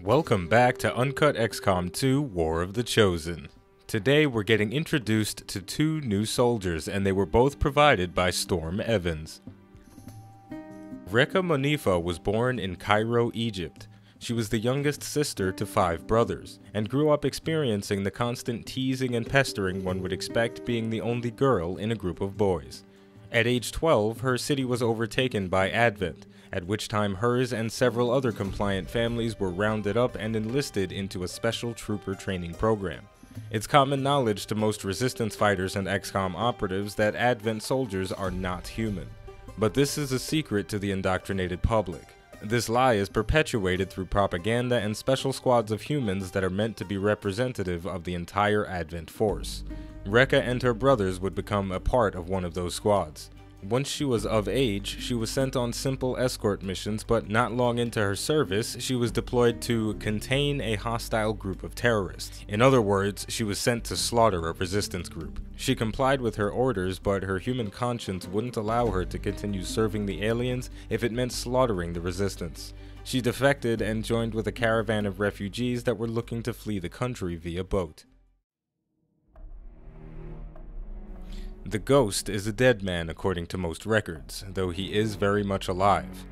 Welcome back to Uncut XCOM 2 War of the Chosen. Today we're getting introduced to two new soldiers, and they were both provided by Storm Evans. Rekha Monifa was born in Cairo, Egypt. She was the youngest sister to 5 brothers, and grew up experiencing the constant teasing and pestering one would expect being the only girl in a group of boys. At age 12, her city was overtaken by ADVENT, at which time hers and several other compliant families were rounded up and enlisted into a special trooper training program. It's common knowledge to most resistance fighters and XCOM operatives that ADVENT soldiers are not human. But this is a secret to the indoctrinated public. This lie is perpetuated through propaganda and special squads of humans that are meant to be representative of the entire ADVENT force. Rekha and her brothers would become a part of one of those squads. Once she was of age, she was sent on simple escort missions, but not long into her service, she was deployed to contain a hostile group of terrorists. In other words, she was sent to slaughter a resistance group. She complied with her orders, but her human conscience wouldn't allow her to continue serving the aliens if it meant slaughtering the resistance. She defected and joined with a caravan of refugees that were looking to flee the country via boat. The Ghost is a dead man according to most records, though he is very much alive.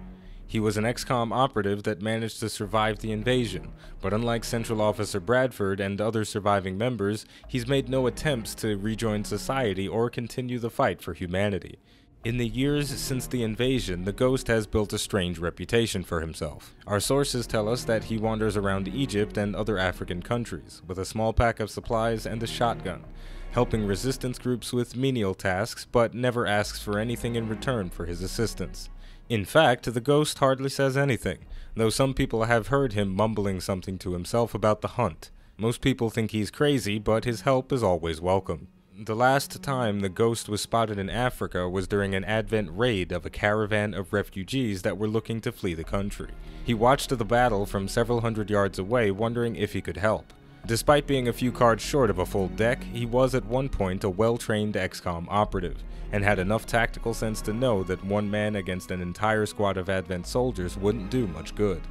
He was an XCOM operative that managed to survive the invasion, but unlike Central Officer Bradford and other surviving members, he's made no attempts to rejoin society or continue the fight for humanity. In the years since the invasion, the Ghost has built a strange reputation for himself. Our sources tell us that he wanders around Egypt and other African countries, with a small pack of supplies and a shotgun, helping resistance groups with menial tasks, but never asks for anything in return for his assistance. In fact, the Ghost hardly says anything, though some people have heard him mumbling something to himself about the hunt. Most people think he's crazy, but his help is always welcome. The last time the Ghost was spotted in Africa was during an ADVENT raid of a caravan of refugees that were looking to flee the country. He watched the battle from several hundred yards away, wondering if he could help. Despite being a few cards short of a full deck, he was at one point a well-trained XCOM operative, and had enough tactical sense to know that one man against an entire squad of ADVENT soldiers wouldn't do much good.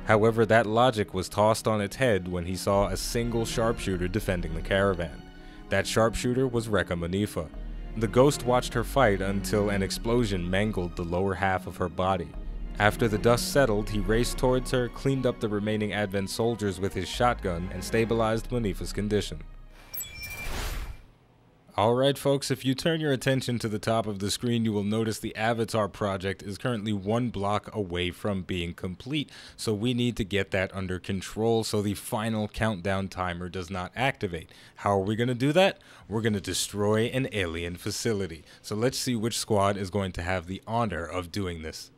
However, that logic was tossed on its head when he saw a single sharpshooter defending the caravan. That sharpshooter was Rekha Monifa. The Ghost watched her fight until an explosion mangled the lower half of her body. After the dust settled, he raced towards her, cleaned up the remaining ADVENT soldiers with his shotgun, and stabilized Monifa's condition. Alright folks, if you turn your attention to the top of the screen, you will notice the Avatar project is currently 1 block away from being complete, so we need to get that under control so the final countdown timer does not activate. How are we going to do that? We're going to destroy an alien facility. So let's see which squad is going to have the honor of doing this.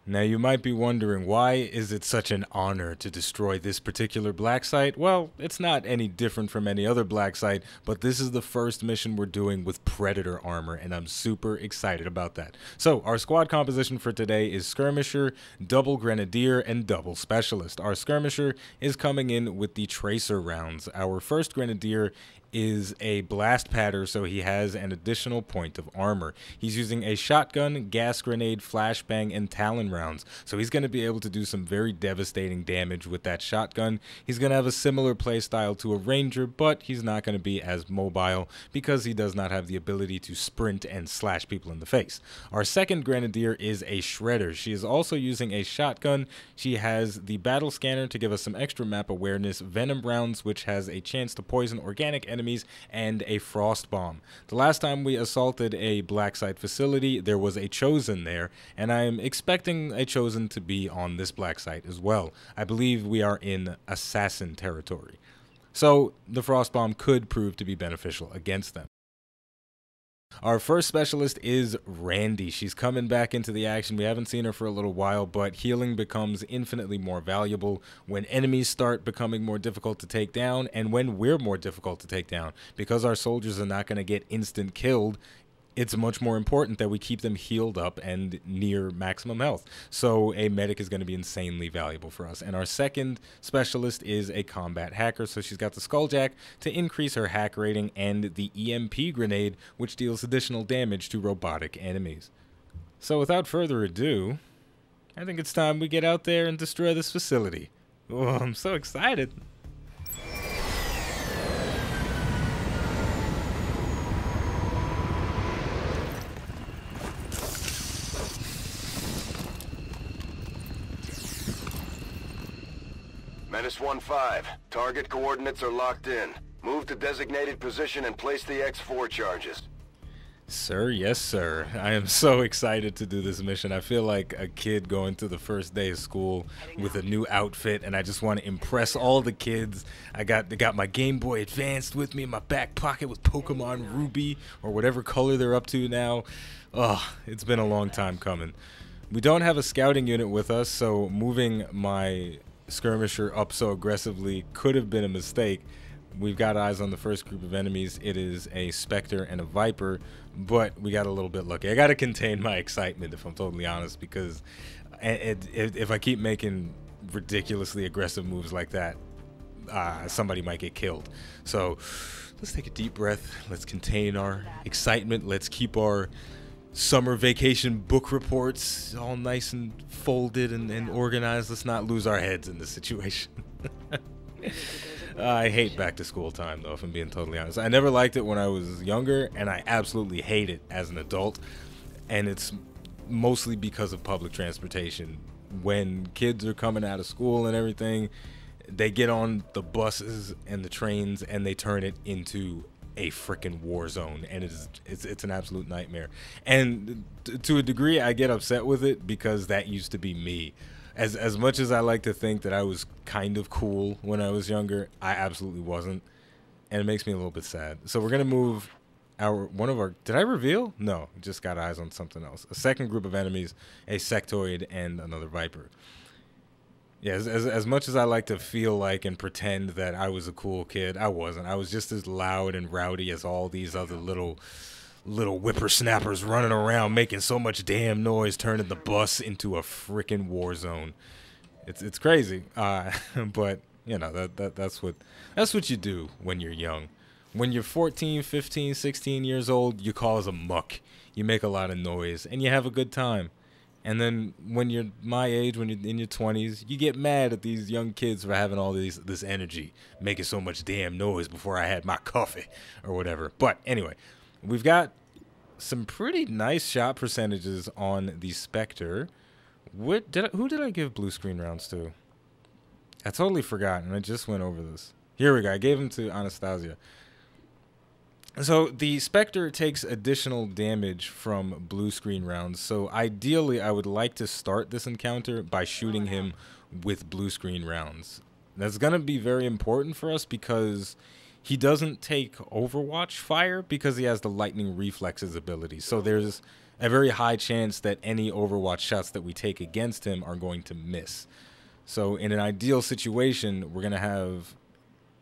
Now you might be wondering, why is it such an honor to destroy this particular Blacksite? Well, it's not any different from any other Blacksite, but this is the first mission we're doing with Predator armor, and I'm super excited about that. So our squad composition for today is Skirmisher, Double Grenadier, and Double Specialist. Our Skirmisher is coming in with the Tracer rounds. Our first Grenadier is a blast patter, so he has an additional point of armor. He's using a shotgun, gas grenade, flashbang, and talon rounds, so he's going to be able to do some very devastating damage with that shotgun. He's going to have a similar playstyle to a ranger, but he's not going to be as mobile because he does not have the ability to sprint and slash people in the face. Our second Grenadier is a shredder. She is also using a shotgun. She has the battle scanner to give us some extra map awareness, venom rounds, which has a chance to poison organic enemies, and a frost bomb. The last time we assaulted a Blacksite facility, there was a Chosen there, and I am expecting a Chosen to be on this Blacksite as well. I believe we are in assassin territory, so the frost bomb could prove to be beneficial against them. Our first specialist is Randy. She's coming back into the action. We haven't seen her for a little while, but healing becomes infinitely more valuable when enemies start becoming more difficult to take down, and when we're more difficult to take down. Because our soldiers are not going to get instant killed, it's much more important that we keep them healed up and near maximum health. So a medic is going to be insanely valuable for us. And our second specialist is a combat hacker. So she's got the Skulljack to increase her hack rating, and the EMP grenade, which deals additional damage to robotic enemies. So without further ado, I think it's time we get out there and destroy this facility. Oh, I'm so excited. Menace 1-5. Target coordinates are locked in. Move to designated position and place the X4 charges. Sir, yes, sir. I am so excited to do this mission. I feel like a kid going to the first day of school with a new outfit, and I just want to impress all the kids. I got my Game Boy Advanced with me in my back pocket with Pokemon Ruby, or whatever color they're up to now. Oh, it's been a long time coming. We don't have a scouting unit with us, so moving my skirmisher up so aggressively could have been a mistake. We've got eyes on the first group of enemies. It is a Spectre and a Viper, but we got a little bit lucky. I got to contain my excitement, if I'm totally honest, because if I keep making ridiculously aggressive moves like that, somebody might get killed. So let's take a deep breath. Let's contain our excitement. Let's keep our summer vacation book reports all nice and folded and organized. Let's not lose our heads in this situation. I hate back to school time, though, if I'm being totally honest. I never liked it when I was younger, and I absolutely hate it as an adult. And it's mostly because of public transportation. When kids are coming out of school and everything, they get on the buses and the trains and they turn it into a freaking war zone, and it's an absolute nightmare. And to a degree, I get upset with it because that used to be me. As much as I like to think that I was kind of cool when I was younger, I absolutely wasn't, and it makes me a little bit sad. So we're gonna move one of our. Did I reveal? No, just got eyes on something else. A second group of enemies, a sectoid and another Viper. Yeah, as much as I like to feel like and pretend that I was a cool kid, I wasn't. I was just as loud and rowdy as all these other little whippersnappers running around making so much damn noise, turning the bus into a freaking war zone. It's crazy, but you know that's what you do when you're young. When you're 14, 15, 16 years old, you cause a muck. You make a lot of noise and you have a good time. And then when you're my age, when you're in your 20s, you get mad at these young kids for having all this energy, making so much damn noise before I had my coffee or whatever. But anyway, we've got some pretty nice shot percentages on the Spectre. Who did I give blue screen rounds to? I totally forgot, and I just went over this. Here we go. I gave them to Anastasia. So the Spectre takes additional damage from blue screen rounds. So ideally, I would like to start this encounter by shooting him with blue screen rounds. That's going to be very important for us because he doesn't take Overwatch fire because he has the lightning reflexes ability. So there's a very high chance that any Overwatch shots that we take against him are going to miss. So in an ideal situation, we're going to have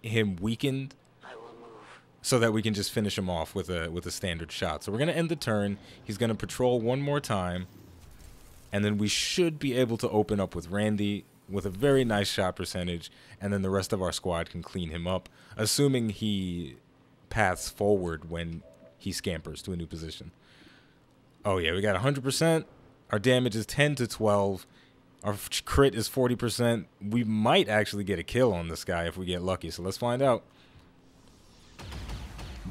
him weakened so that we can just finish him off with a standard shot. So we're going to end the turn. He's going to patrol one more time. And then we should be able to open up with Randy with a very nice shot percentage. And then the rest of our squad can clean him up, assuming he paths forward when he scampers to a new position. Oh, yeah, we got 100%. Our damage is 10 to 12. Our crit is 40%. We might actually get a kill on this guy if we get lucky. So let's find out.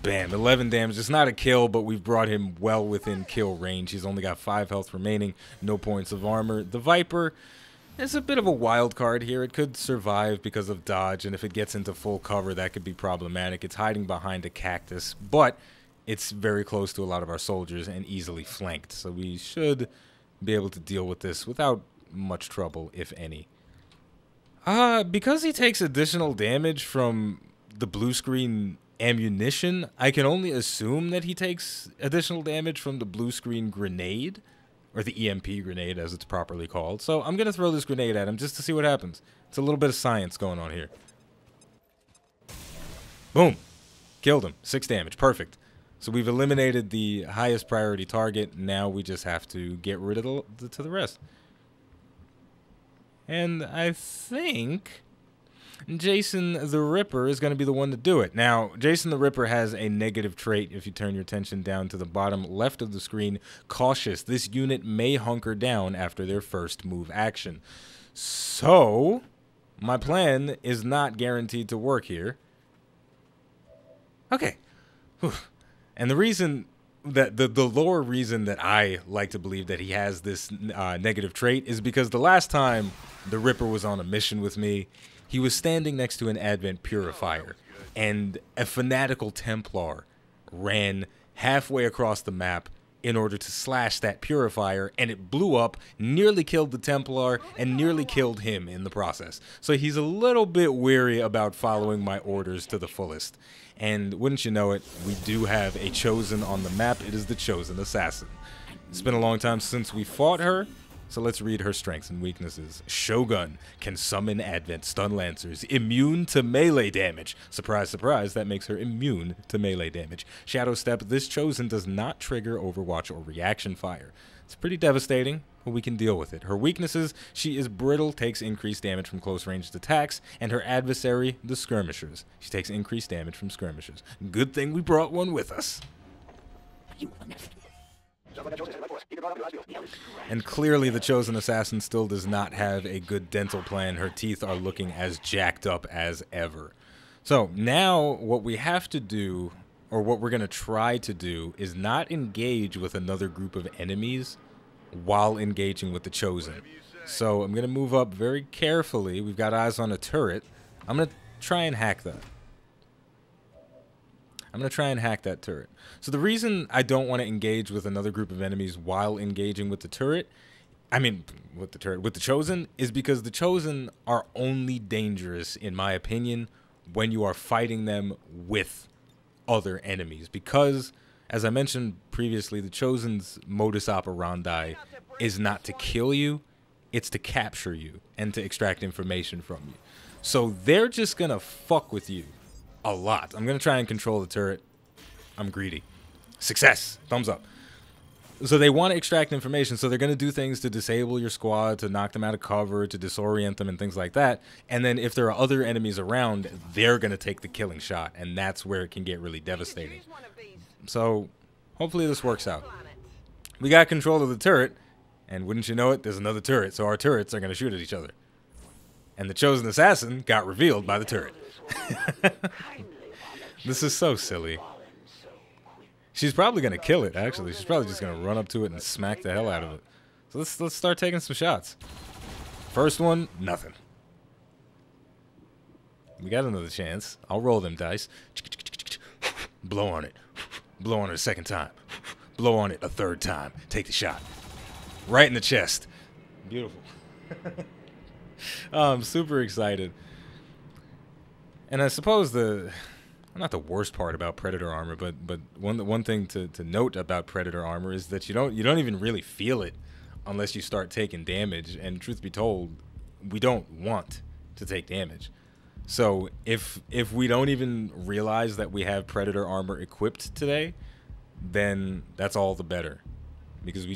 Bam, 11 damage. It's not a kill, but we've brought him well within kill range. He's only got 5 health remaining, no points of armor. The Viper is a bit of a wild card here. It could survive because of dodge, and if it gets into full cover, that could be problematic. It's hiding behind a cactus, but it's very close to a lot of our soldiers and easily flanked. So we should be able to deal with this without much trouble, if any. Because he takes additional damage from the blue screen ammunition, I can only assume that he takes additional damage from the blue screen grenade, or the EMP grenade as it's properly called. So I'm going to throw this grenade at him just to see what happens. It's a little bit of science going on here. Boom. Killed him. 6 damage. Perfect. So we've eliminated the highest priority target. Now we just have to get rid of the rest. And I think Jason the Ripper is going to be the one to do it. Now, Jason the Ripper has a negative trait if you turn your attention down to the bottom left of the screen. Cautious. This unit may hunker down after their first move action. So my plan is not guaranteed to work here. Okay. Whew. And the reason that the lore reason that I like to believe that he has this negative trait is because the last time the Ripper was on a mission with me, he was standing next to an Advent Purifier, and a fanatical Templar ran halfway across the map in order to slash that Purifier, and it blew up, nearly killed the Templar, and nearly killed him in the process. So he's a little bit weary about following my orders to the fullest. And wouldn't you know it, we do have a Chosen on the map. It is the Chosen Assassin. It's been a long time since we fought her, so let's read her strengths and weaknesses. Shogun can summon Advent Stun Lancers, immune to melee damage. Surprise, surprise, that makes her immune to melee damage. Shadow Step, this Chosen does not trigger Overwatch or reaction fire. It's pretty devastating, but we can deal with it. Her weaknesses, she is brittle, takes increased damage from close ranged attacks, and her adversary, the Skirmishers. She takes increased damage from Skirmishers. Good thing we brought one with us. And clearly the Chosen Assassin still does not have a good dental plan. Her teeth are looking as jacked up as ever. So now what we have to do, or what we're going to try to do, is not engage with another group of enemies while engaging with the Chosen. So I'm going to move up very carefully. We've got eyes on a turret. I'm going to try and hack that. I'm going to try and hack that turret. So the reason I don't want to engage with another group of enemies while engaging with the turret, with the Chosen, is because the Chosen are only dangerous, in my opinion, when you are fighting them with other enemies. Because, as I mentioned previously, the Chosen's modus operandi is not to kill you, it's to capture you and to extract information from you. So they're just going to fuck with you a lot. I'm going to try and control the turret. I'm greedy. Success! Thumbs up. So they want to extract information, so they're going to do things to disable your squad, to knock them out of cover, to disorient them, and things like that. And then if there are other enemies around, they're going to take the killing shot, and that's where it can get really devastating. So hopefully this works out. We got control of the turret, and wouldn't you know it, there's another turret, so our turrets are going to shoot at each other. And the Chosen Assassin got revealed by the turret. This is so silly. She's probably going to kill it, actually. She's probably just going to run up to it and smack the hell out of it. So let's start taking some shots. First one, nothing. We got another chance. I'll roll them dice. Blow on it. Blow on it a second time. Blow on it a third time. Take the shot. Right in the chest. Beautiful. I'm super excited. And I suppose not the worst part about Predator armor, but one thing to note about Predator armor is that you don't even really feel it unless you start taking damage. And truth be told, we don't want to take damage. So if we don't even realize that we have Predator armor equipped today, then that's all the better, because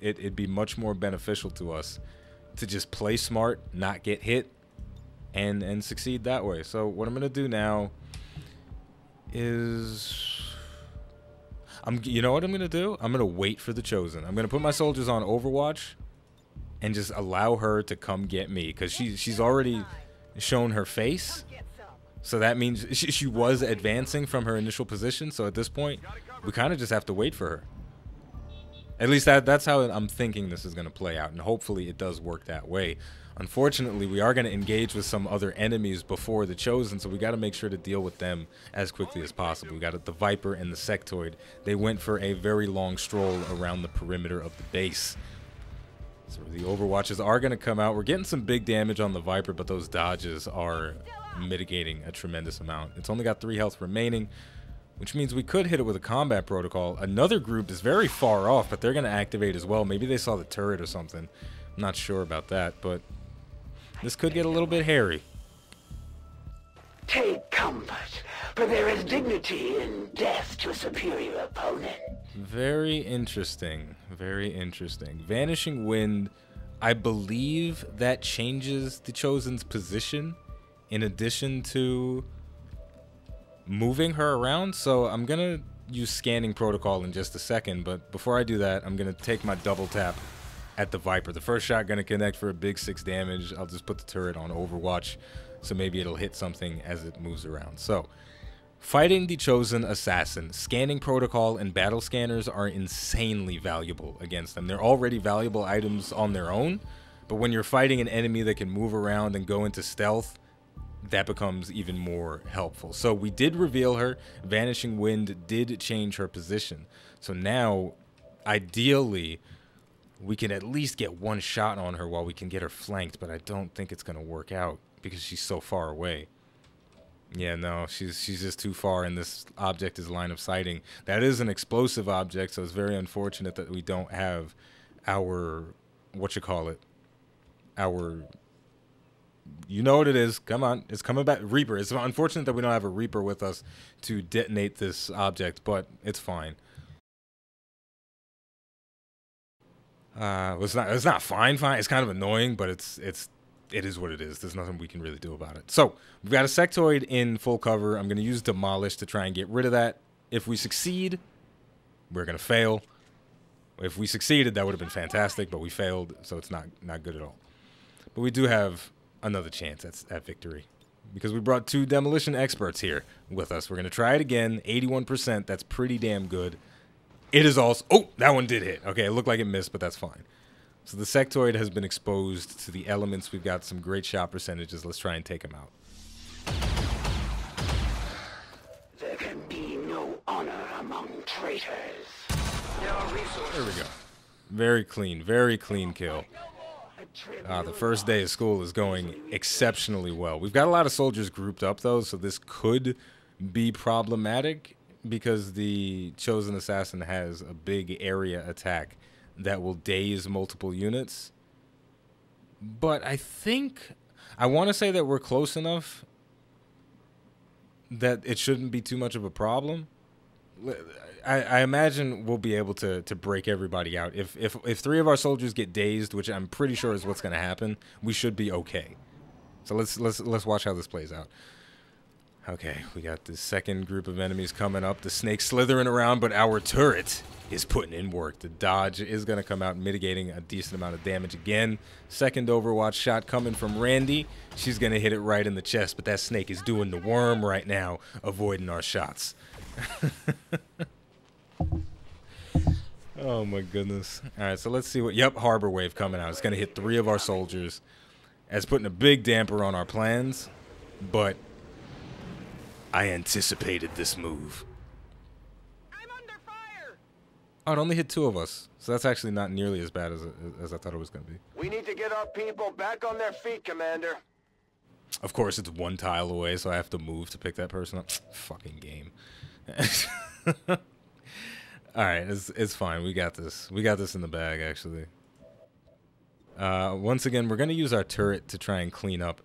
it'd be much more beneficial to us to just play smart, not get hit, and succeed that way. So what I'm gonna do now is, you know what I'm gonna do? I'm gonna wait for the Chosen. I'm gonna put my soldiers on Overwatch and just allow her to come get me, because she's already shown her face, so that means she was advancing from her initial position. So at this point, we kind of just have to wait for her. At least that's how I'm thinking this is going to play out, and hopefully it does work that way. Unfortunately, we are going to engage with some other enemies before the Chosen, so we got to make sure to deal with them as quickly as possible. We got the Viper and the Sectoid. They went for a very long stroll around the perimeter of the base. So the Overwatches are going to come out. We're getting some big damage on the Viper, but those dodges are mitigating a tremendous amount. It's only got 3 health remaining, which means we could hit it with a combat protocol. Another group is very far off, but they're going to activate as well. Maybe they saw the turret or something. I'm not sure about that, but this could get a little bit hairy. Take comfort, for there is dignity in death to a superior opponent. Very interesting. Very interesting. Vanishing Wind, I believe that changes the Chosen's position in addition to moving her around. So I'm going to use scanning protocol in just a second, but before I do that, I'm going to take my double tap at the Viper. The first shot gonna connect for a big 6 damage. I'll just put the turret on Overwatch, so maybe it'll hit something as it moves around. So, fighting the Chosen Assassin, scanning protocol and battle scanners are insanely valuable against them. They're already valuable items on their own, but when you're fighting an enemy that can move around and go into stealth, that becomes even more helpful. So we did reveal her. Vanishing Wind did change her position. So now, ideally, we can at least get one shot on her while we can get her flanked, but I don't think it's going to work out because she's so far away. Yeah, no, she's just too far, and this object is line of sighting. That is an explosive object, so it's very unfortunate that we don't have our, our, you know what it is. Come on, it's coming back. Reaper. It's unfortunate that we don't have a Reaper with us to detonate this object, but it's fine. It's not fine. It's kind of annoying, but it is what it is. There's nothing we can really do about it. So we've got a sectoid in full cover. I'm going to use Demolish to try and get rid of that. If we succeed, we're going to fail. If we succeeded, that would have been fantastic, but we failed, so it's not good at all. But we do have another chance at victory because we brought 2 demolition experts here with us. We're going to try it again. 81%. That's pretty damn good. It is also... Oh, that one did hit. Okay, it looked like it missed, but that's fine. So the sectoid has been exposed to the elements. We've got some great shot percentages. Let's try and take him out. There can be no honor among traitors. There we go. Very clean kill. The first day of school is going exceptionally well. We've got a lot of soldiers grouped up, though, so this could be problematic because the Chosen Assassin has a big area attack that will daze multiple units. But I want to say that we're close enough that it shouldn't be too much of a problem. I imagine we'll be able to break everybody out. If 3 of our soldiers get dazed, which I'm pretty sure is what's going to happen, we should be okay. So let's watch how this plays out. Okay, we got the second group of enemies coming up. The snake's slithering around, but our turret is putting in work. The dodge is going to come out, mitigating a decent amount of damage again. Second Overwatch shot coming from Randy. She's going to hit it right in the chest, but that snake is doing the worm right now, avoiding our shots. Oh my goodness. Alright, so let's see what... Yep, Harbor Wave coming out. It's going to hit 3 of our soldiers. That's putting a big damper on our plans, but I anticipated this move. I'm under fire. Oh, it only hit 2 of us. So that's actually not nearly as bad as I thought it was going to be. We need to get our people back on their feet, Commander. Of course, it's 1 tile away, so I have to move to pick that person up. Fucking game. Alright, it's fine. We got this. We got this in the bag, actually. Once again, we're going to use our turret to try and clean up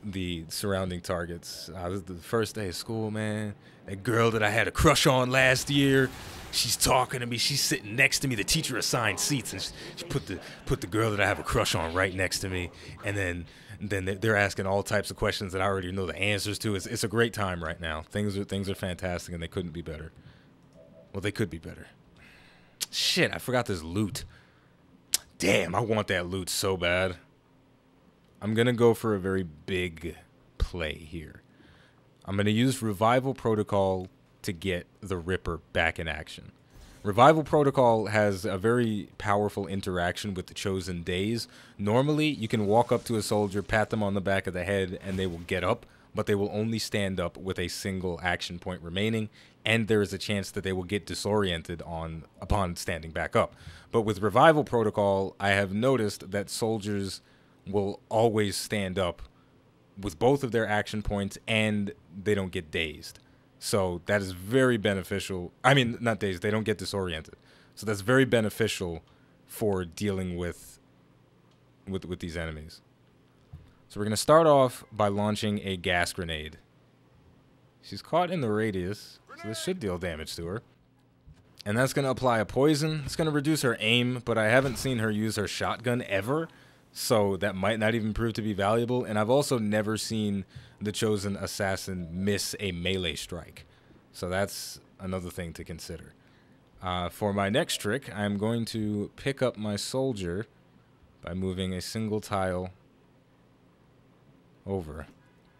the surrounding targets. This is the first day of school, man. That girl that I had a crush on last year, she's talking to me. She's sitting next to me. The teacher assigned seats, and she put the girl that I have a crush on right next to me. And then they're asking all types of questions that I already know the answers to. It's a great time right now. Things are fantastic, and they couldn't be better. Well, they could be better. Shit, I forgot there's loot. Damn, I want that loot so bad. I'm going to go for a very big play here. I'm going to use Revival Protocol to get the Ripper back in action. Revival Protocol has a very powerful interaction with the Chosen Days. Normally, you can walk up to a soldier, pat them on the back of the head, and they will get up, but they will only stand up with a single action point remaining, and there is a chance that they will get disoriented upon standing back up. But with Revival Protocol, I have noticed that soldiers will always stand up with both of their action points, and they don't get dazed. So that is very beneficial. I mean, not dazed, they don't get disoriented. So that's very beneficial for dealing with these enemies. So we're going to start off by launching a gas grenade. She's caught in the radius, so this should deal damage to her. And that's going to apply a poison. It's going to reduce her aim, but I haven't seen her use her shotgun ever, so that might not even prove to be valuable. And I've also never seen the Chosen Assassin miss a melee strike. So that's another thing to consider. For my next trick, I'm going to pick up my soldier by moving a single tile over.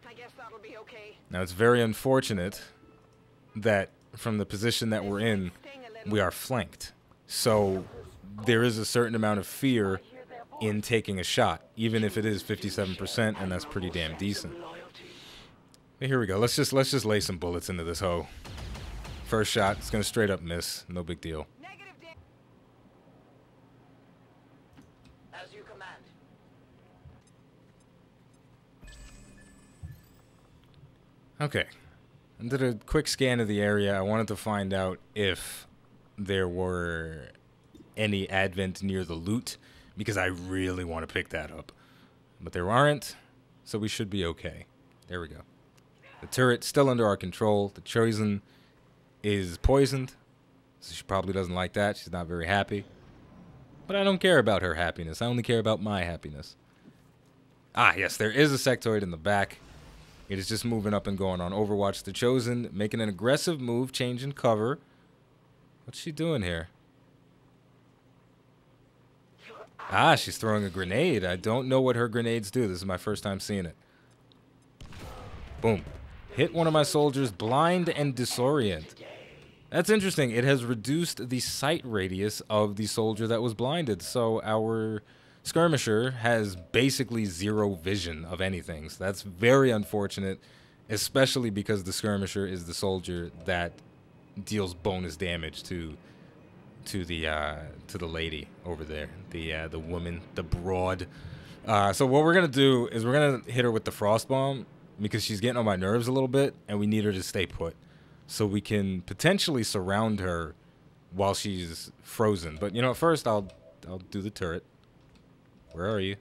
I guess that'll be okay. Now, it's very unfortunate that from the position that we're in, we are flanked. So there is a certain amount of fear in taking a shot, even if it is 57%, and that's pretty damn decent. Hey, here we go. Let's just lay some bullets into this hoe. First shot, it's gonna straight up miss. No big deal. As you command. Okay. I did a quick scan of the area. I wanted to find out if there were any advent near the loot, because I really want to pick that up. But there aren't, so we should be okay. There we go. The turret's still under our control. The Chosen is poisoned, so she probably doesn't like that. She's not very happy. But I don't care about her happiness. I only care about my happiness. Ah, yes, there is a sectoid in the back. It is just moving up and going on Overwatch. The Chosen making an aggressive move, changing cover. What's she doing here? Ah, she's throwing a grenade. I don't know what her grenades do. This is my first time seeing it. Boom. Hit one of my soldiers, blind and disorient. That's interesting. It has reduced the sight radius of the soldier that was blinded. So our skirmisher has basically zero vision of anything. So that's very unfortunate, especially because the skirmisher is the soldier that deals bonus damage to the lady over there, the woman, the broad. So what we're gonna do is we're gonna hit her with the frost bomb, because she's getting on my nerves a little bit, and we need her to stay put, so we can potentially surround her while she's frozen. But you know, first I'll do the turret. Where are you?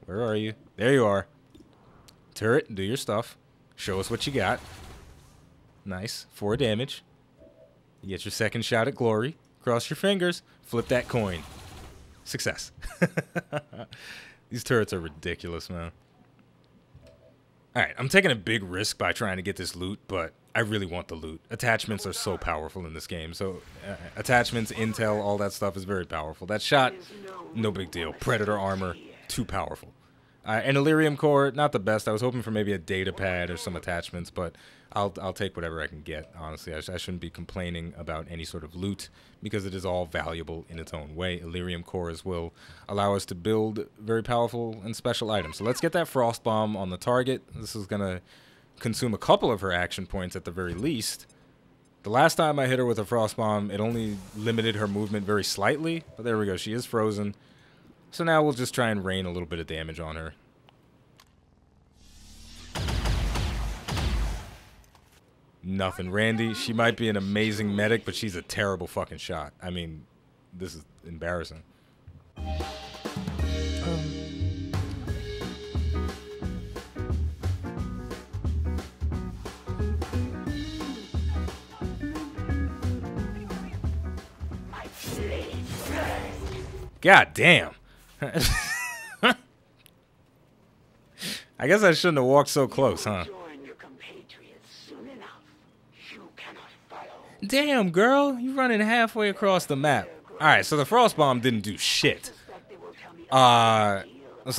Where are you? There you are. Turret, do your stuff. Show us what you got. Nice. 4 damage. You get your second shot at glory. Cross your fingers. Flip that coin. Success. These turrets are ridiculous, man. Alright, I'm taking a big risk by trying to get this loot, but I really want the loot. Attachments are so powerful in this game. So, attachments, intel, all that stuff is very powerful. That shot, no big deal. Predator armor, too powerful. And Elerium core, not the best. I was hoping for maybe a data pad or some attachments, but I'll take whatever I can get, honestly. I shouldn't be complaining about any sort of loot, because it is all valuable in its own way. Elerium cores will allow us to build very powerful and special items. So let's get that frost bomb on the target. This is going to consume a couple of her action points at the very least. The last time I hit her with a frost bomb, it only limited her movement very slightly, but there we go. She is frozen. So now we'll just try and rain a little bit of damage on her. Nothing. Randy, she might be an amazing medic, but she's a terrible fucking shot. I mean, this is embarrassing. God damn. I guess I shouldn't have walked so close, huh? Damn, girl, you running halfway across the map. Alright, so the frost bomb didn't do shit. So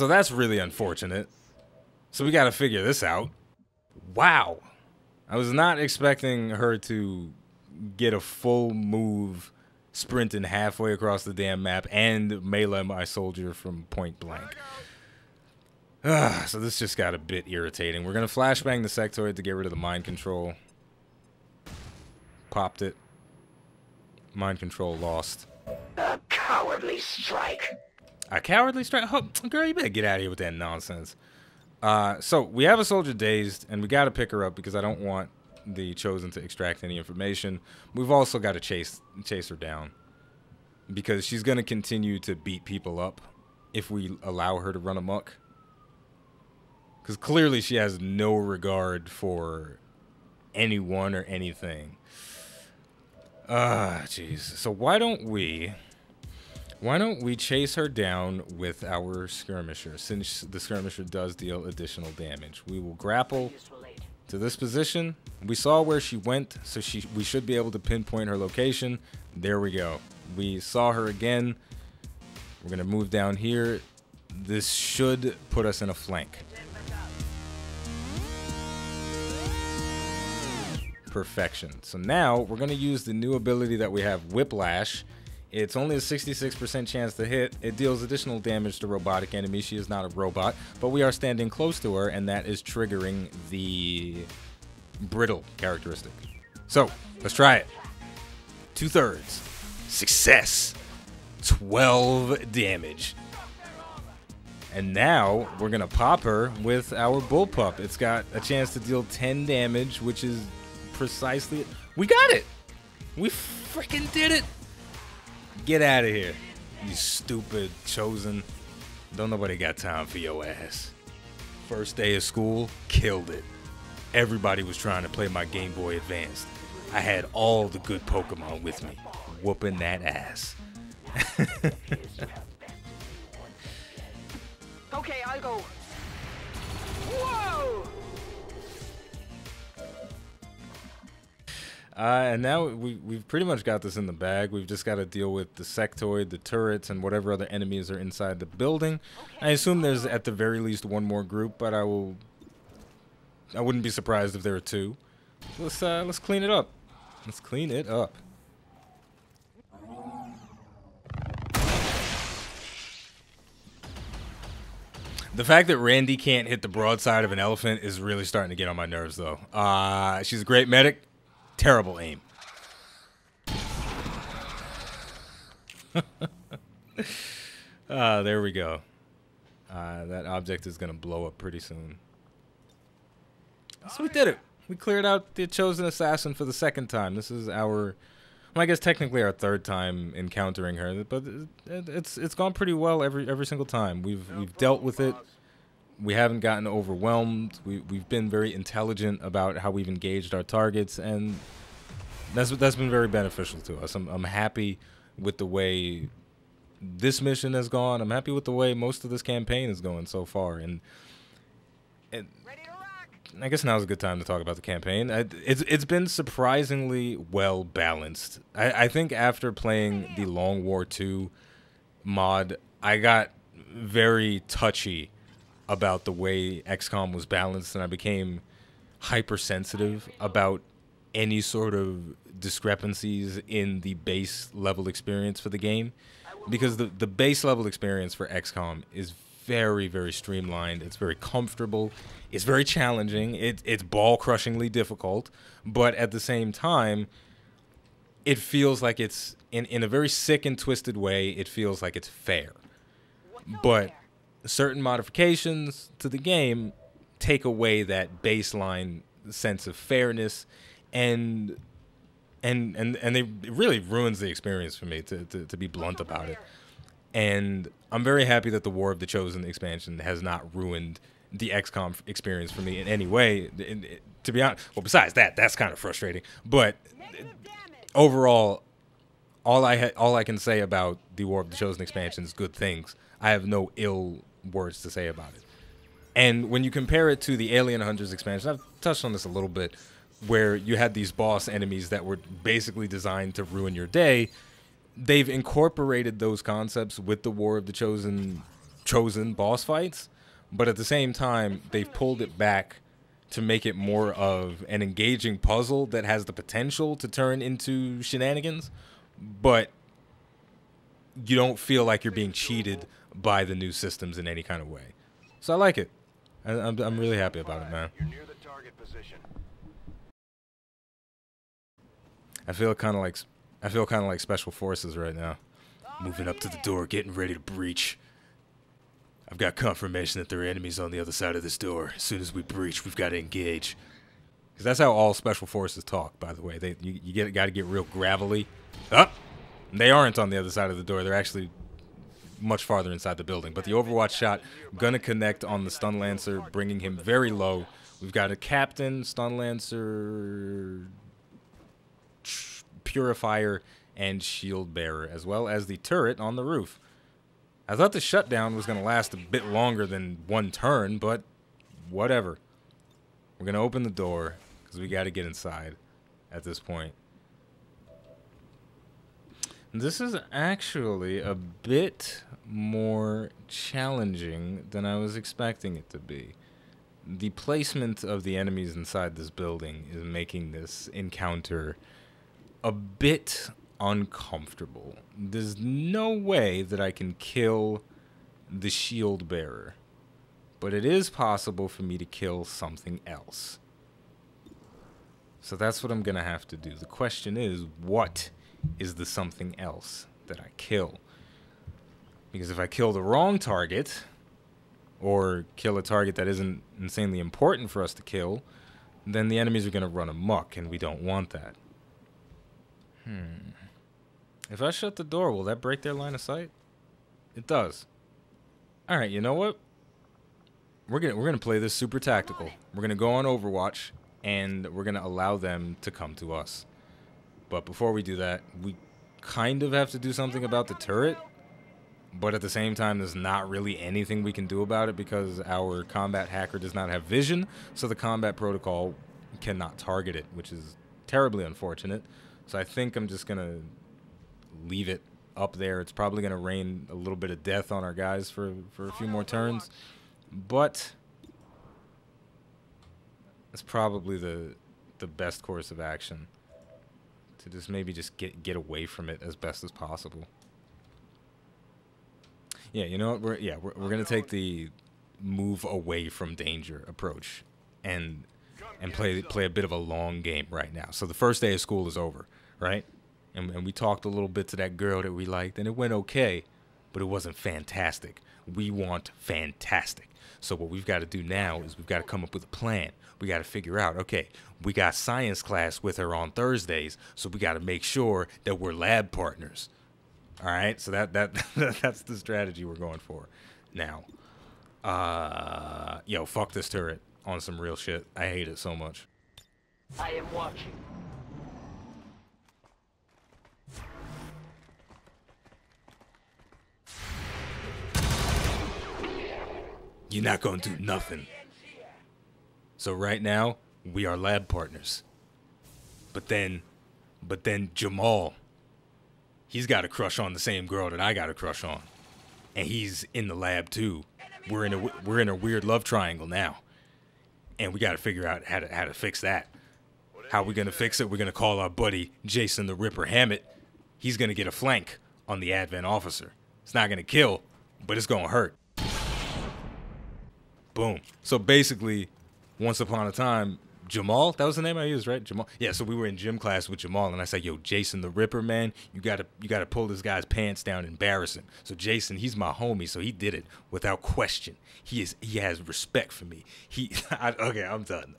that's really unfortunate. So we gotta figure this out. Wow. I was not expecting her to get a full move sprinting halfway across the damn map and melee my soldier from point blank. So this just got a bit irritating. We're gonna flashbang the sectoid to get rid of the mind control. Popped it. Mind control lost. A cowardly strike. A cowardly strike? Oh, girl, you better get out of here with that nonsense. So we have a soldier dazed, and we got to pick her up because I don't want the Chosen to extract any information. We've also got to chase her down, because she's going to continue to beat people up if we allow her to run amok. Because clearly she has no regard for anyone or anything. Jeez. So why don't we chase her down with our skirmisher, since the skirmisher does deal additional damage. We will grapple. to this position. We saw where she went, so we should be able to pinpoint her location. There we go. We saw her again. We're going to move down here. This should put us in a flank. Perfection. So now we're going to use the new ability that we have, Whiplash. It's only a 66% chance to hit. It deals additional damage to robotic enemies. She is not a robot, but we are standing close to her, and that is triggering the brittle characteristic. So let's try it. 2/3. Success. 12 damage. And now we're going to pop her with our bullpup. It's got a chance to deal 10 damage, which is precisely... We got it! We freaking did it! Get out of here, you stupid Chosen. Don't nobody got time for your ass. First day of school, killed it. Everybody was trying to play my Game Boy Advance. I had all the good Pokemon with me, whooping that ass. Okay, I'll go. Whoa! And now we've pretty much got this in the bag. We've just got to deal with the sectoid, the turrets, and whatever other enemies are inside the building. I assume there's at the very least one more group, but I wouldn't be surprised if there are two. Let's clean it up. Let's clean it up. The fact that Randy can't hit the broadside of an elephant is really starting to get on my nerves, though. She's a great medic. Terrible aim. There we go. That object is going to blow up pretty soon. So we did it. We cleared out the Chosen Assassin for the second time. This is our, well, I guess technically our third time encountering her, but it's gone pretty well every single time. We've dealt with it. We haven't gotten overwhelmed. We've been very intelligent about how we've engaged our targets, and that's been very beneficial to us. I'm happy with the way this mission has gone. I'm happy with the way most of this campaign is going so far, and I guess now's a good time to talk about the campaign. It's been surprisingly well balanced. I think after playing the Long War 2 mod, I got very touchy about the way XCOM was balanced, and I became hypersensitive about any sort of discrepancies in the base level experience for the game, because the base level experience for XCOM is very, very streamlined. It's very comfortable. It's very challenging. It's ball-crushingly difficult, but at the same time, it feels like it's, in a very sick and twisted way, it feels like it's fair. But certain modifications to the game take away that baseline sense of fairness, and it really ruins the experience for me, to be blunt about it. And I'm very happy that the War of the Chosen expansion has not ruined the XCOM experience for me in any way. To be honest, well, besides that, that's kind of frustrating. But overall, all I can say about the War of the Chosen expansion is good things. I have no ill words to say about it. And when you compare it to the Alien Hunters expansion, I've touched on this a little bit, where you had these boss enemies that were basically designed to ruin your day. They've incorporated those concepts with the War of the Chosen boss fights, but at the same time, they've pulled it back to make it more of an engaging puzzle that has the potential to turn into shenanigans, but you don't feel like you're being cheated by the new systems in any kind of way. So I like it. I'm really happy about it, man. You're near the target position. I feel kind of like Special Forces right now. Moving up to the door, getting ready to breach. I've got confirmation that there are enemies on the other side of this door. As soon as we breach, we've got to engage. Because that's how all Special Forces talk, by the way. You got to get real gravelly. Up. They aren't on the other side of the door. They're actually much farther inside the building. But the Overwatch shot gonna connect on the Stun Lancer, bringing him very low. We've got a Captain, Stun Lancer, Purifier, and Shield Bearer, as well as the turret on the roof. I thought the shutdown was gonna last a bit longer than one turn, but whatever. We're gonna open the door because we got to get inside at this point. This is actually a bit more challenging than I was expecting it to be. The placement of the enemies inside this building is making this encounter a bit uncomfortable. There's no way that I can kill the shield bearer, but it is possible for me to kill something else. So that's what I'm gonna have to do. The question is, what is the something else that I kill? Because if I kill the wrong target, or kill a target that isn't insanely important for us to kill, then the enemies are gonna run amok, and we don't want that. If I shut the door, will that break their line of sight? It does. Alright, you know what? We're gonna play this super tactical. We're gonna go on Overwatch, and we're gonna allow them to come to us. But before we do that, we kind of have to do something about the turret. But at the same time, there's not really anything we can do about it because our combat hacker does not have vision. So the combat protocol cannot target it, which is terribly unfortunate. So I think I'm just gonna leave it up there. It's probably gonna rain a little bit of death on our guys for a few more turns. But it's probably the best course of action. To just maybe just get away from it as best as possible. Yeah, you know what? We're gonna take the move away from danger approach, and play a bit of a long game right now. So the first day of school is over, right? And we talked a little bit to that girl that we liked, and it went okay, but it wasn't fantastic. We want fantastic. So what we've got to do now is we've got to come up with a plan. We got to figure out, okay, we got science class with her on Thursdays, so we got to make sure that we're lab partners. All right, so that's the strategy we're going for. Now, yo, fuck this turret on some real shit. I hate it so much. I am watching. You're not gonna do nothing. So right now, we are lab partners. But then Jamal, he's got a crush on the same girl that I got a crush on, and he's in the lab too. We're in a weird love triangle now, and we got to figure out how to fix that. How we gonna fix it? We're gonna call our buddy Jason the Ripper Hammett. He's gonna get a flank on the Advent officer. It's not gonna kill, but it's gonna hurt. Boom. So basically, once upon a time, Jamal, that was the name I used, right? Jamal. Yeah, so we were in gym class with Jamal, and I said, yo, Jason the Ripper, man, you gotta pull this guy's pants down and embarrass him. So Jason, he's my homie, so he did it without question. He has respect for me. Okay, I'm done.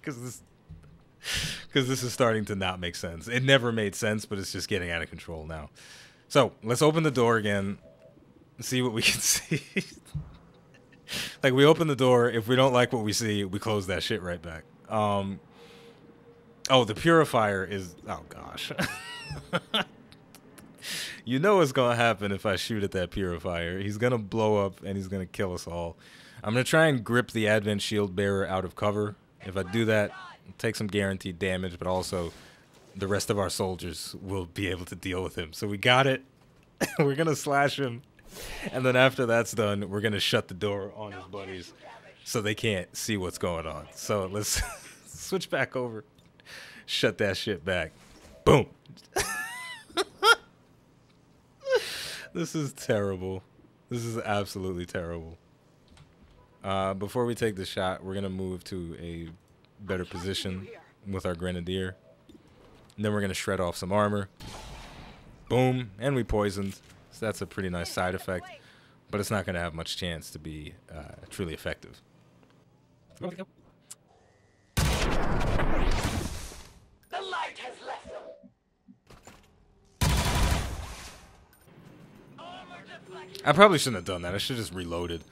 Because this is starting to not make sense. It never made sense, but it's just getting out of control now. So let's open the door again and see what we can see. Like, we open the door. If we don't like what we see, we close that shit right back. Oh, the purifier is... Oh, gosh. You know what's going to happen if I shoot at that purifier. He's going to blow up, and he's going to kill us all. I'm going to try and grip the Advent shield bearer out of cover. If I do that, I'll take some guaranteed damage, but also the rest of our soldiers will be able to deal with him. So we got it. We're going to slash him. And then after that's done, we're going to shut the door on his buddies so they can't see what's going on. So let's switch back over. Shut that shit back. Boom. This is terrible. This is absolutely terrible. Before we take the shot, we're going to move to a better position with our grenadier. And then we're going to shred off some armor. Boom. And we poisoned. So that's a pretty nice side effect, but it's not going to have much chance to be truly effective. The light has left them. I probably shouldn't have done that. I should have just reloaded.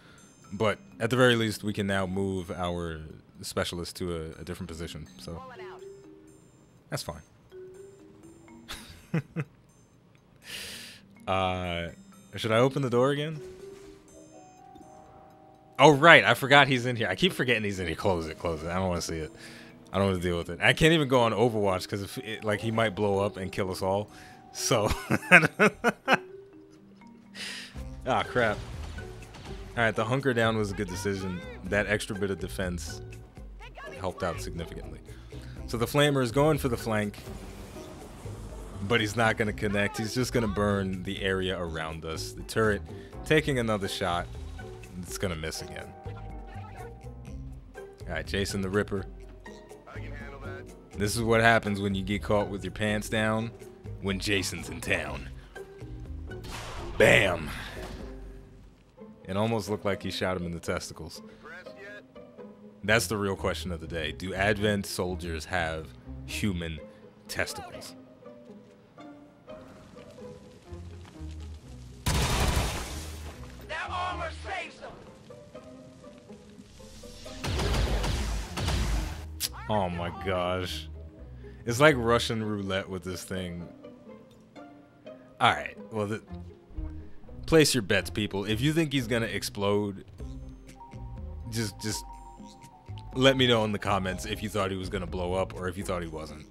But at the very least, we can now move our specialist to a different position. So that's fine. Should I open the door again? Oh, right. I forgot he's in here. I keep forgetting he's in here. Close it. Close it. I don't want to see it. I don't want to deal with it. I can't even go on Overwatch because like he might blow up and kill us all. So. Ah, crap. All right. The hunker down was a good decision. That extra bit of defense helped out significantly. So the flamer is going for the flank. But he's not going to connect. He's just going to burn the area around us. The turret taking another shot. It's going to miss again. Alright, Jason the Ripper. I can handle that. This is what happens when you get caught with your pants down when Jason's in town. Bam! It almost looked like he shot him in the testicles. That's the real question of the day. Do Advent soldiers have human testicles? Oh my gosh. It's like Russian roulette with this thing. Alright, well, place your bets, people. If you think he's gonna explode, just let me know in the comments if you thought he was gonna blow up or if you thought he wasn't.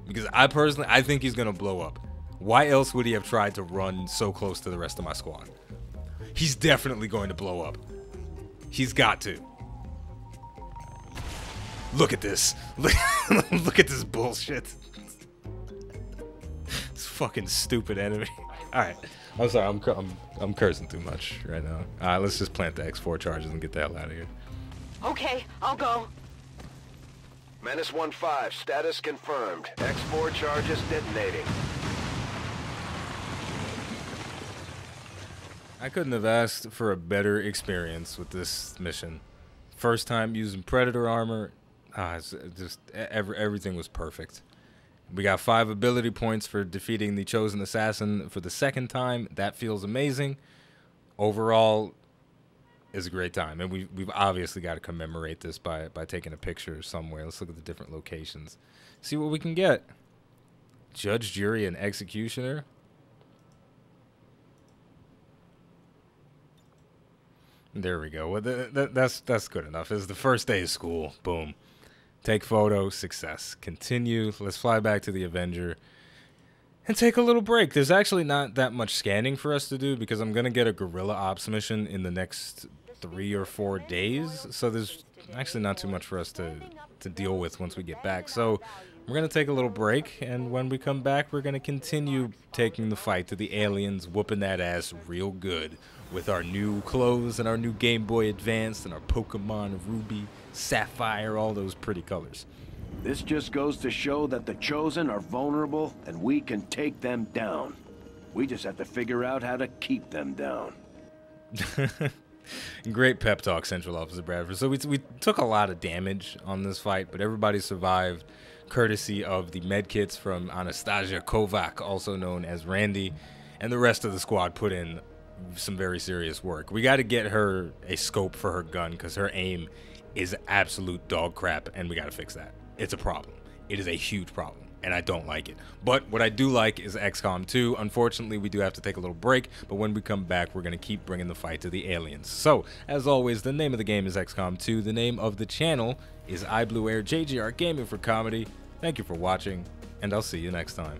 Because I think he's gonna blow up. Why else would he have tried to run so close to the rest of my squad? He's definitely going to blow up. He's got to. Look at this. Look at this bullshit. This fucking stupid enemy. Alright. I'm sorry, I'm cursing too much right now. Alright, let's just plant the X4 charges and get the hell out of here. Okay, I'll go. Menace 1-5, status confirmed. X4 charges detonating. I couldn't have asked for a better experience with this mission. First time using Predator armor. It's just everything was perfect. We got 5 ability points for defeating the Chosen Assassin for the second time. That feels amazing. Overall, it's a great time, and we've obviously got to commemorate this by taking a picture somewhere. Let's look at the different locations, see what we can get. Judge, jury, and executioner. There we go. Well, that's good enough. It's the first day of school. Boom. Take photo, success. Continue. Let's fly back to the Avenger and take a little break. There's actually not that much scanning for us to do because I'm going to get a guerrilla ops mission in the next 3 or 4 days. So there's actually not too much for us to deal with once we get back. So we're going to take a little break, and when we come back, we're going to continue taking the fight to the aliens, whooping that ass real good with our new clothes and our new Game Boy Advance and our Pokemon Ruby, Sapphire, all those pretty colors. This just goes to show that the Chosen are vulnerable and we can take them down. We just have to figure out how to keep them down. Great pep talk, Central Officer Bradford. So we took a lot of damage on this fight, but everybody survived courtesy of the medkits from Anastasia Kovac, also known as Randy, and the rest of the squad put in some very serious work. We got to get her a scope for her gun because her aim is absolute dog crap, and we got to fix that. It's a problem. It is a huge problem, and I don't like it. But what I do like is XCOM 2. Unfortunately, we do have to take a little break, but when we come back, we're going to keep bringing the fight to the aliens. So, as always, the name of the game is XCOM 2. The name of the channel is iBluairJgR Gaming for Comedy. Thank you for watching, and I'll see you next time.